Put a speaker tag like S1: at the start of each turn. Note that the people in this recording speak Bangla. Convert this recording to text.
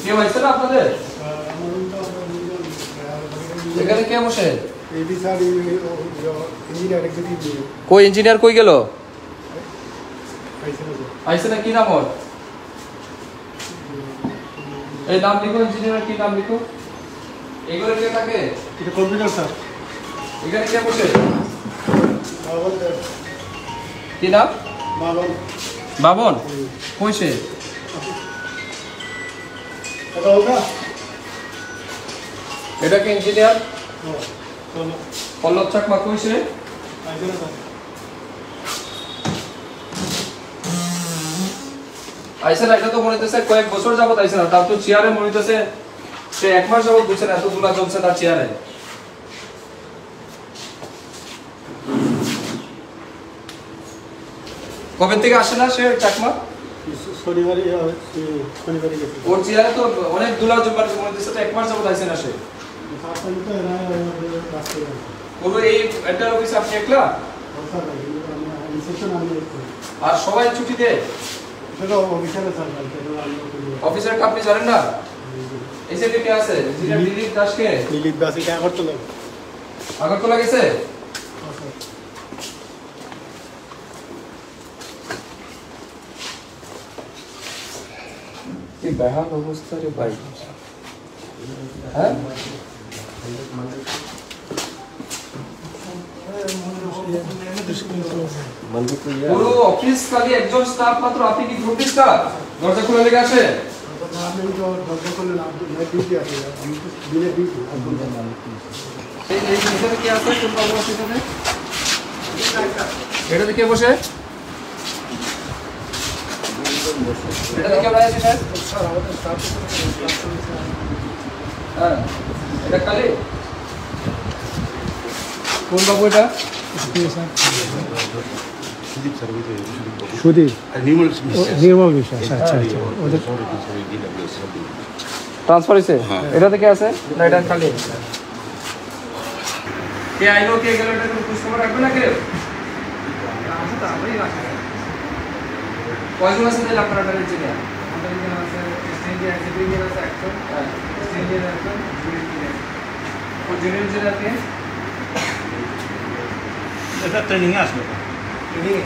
S1: কেউ আইছে না আপনাদের? এখানে কে বসে? কই ইঞ্জিনিয়ার কই গেল? আইছে না, কি নাম ওর? এই নাম লিখো, ইঞ্জিনিয়ার কি নাম লিখো। এগুলো কে থাকে?
S2: এটা কম্পিউটার স্যার।
S1: এখানে কে বসে? কি নাম?
S2: বাবন।
S1: বাবন কইছে? এটা কি ইঞ্জিনিয়ার? পল্লব চাকমা কইছে? আইসে না, এটা তো মনে হইতেছে কয়েক বছর যাবত আইসে না, তার তো চেয়ারে মনে হইতেছে সে 1 মাস যাবত বসে না, এত ধুলা জমছে তার চেয়ারে। কবে থেকে আসে না সে চাকমা?
S2: শনিবারই
S1: ওর চেয়ারে তো অনেক ধুলা জমবার মনে হইতেছে, তো 1 মাস যাবত আইসে না সে। পুরো এই এন্টার অফিস আপনি একলা? আর সবাই ছুটি দেয়? অফিসার আপনি জানেন না? এই যে কে আছে? দিলীপ দাস কে?
S2: দিলীপ দাস এটা আগরতলা।
S1: আগরতলা গেছে? কি বেহাল অবস্থা রে ভাই। হ্যাঁ, পুরো অফিস খালি একজন স্টাফ মাত্র, আপনি কি গ্রুপ স্টাফ? দরজা খুলে লেগে আসে? এই ভিতরে কি আছে? কোন বাবু আছে এখানে? এটাতে কে বসে? এটাতে কে বসে স্যার? হ্যাঁ, এটা খালি? কোন বাবু এটা?
S2: সুদীপ নির্মল বিশ্বাস। আচ্ছা আচ্ছা,
S1: ট্রান্সফার হইছে? এটা থেকে আছে না এটা খালি? কে আইলো কে গেল এটা কোনো খোঁজ খবর রাখবে না কেউ? কয়জন আছে তাহলে আপনারা টাকা ইঞ্জিনিয়ার? আমাদের এখানে আছে ইঞ্জিনিয়ার আছে, দুই জন আছে, একজন ইঞ্জিনিয়ার আছে, জুনিয়র ইঞ্জিনিয়ার কে?
S2: এটা ট্রেনিং এ আসবে।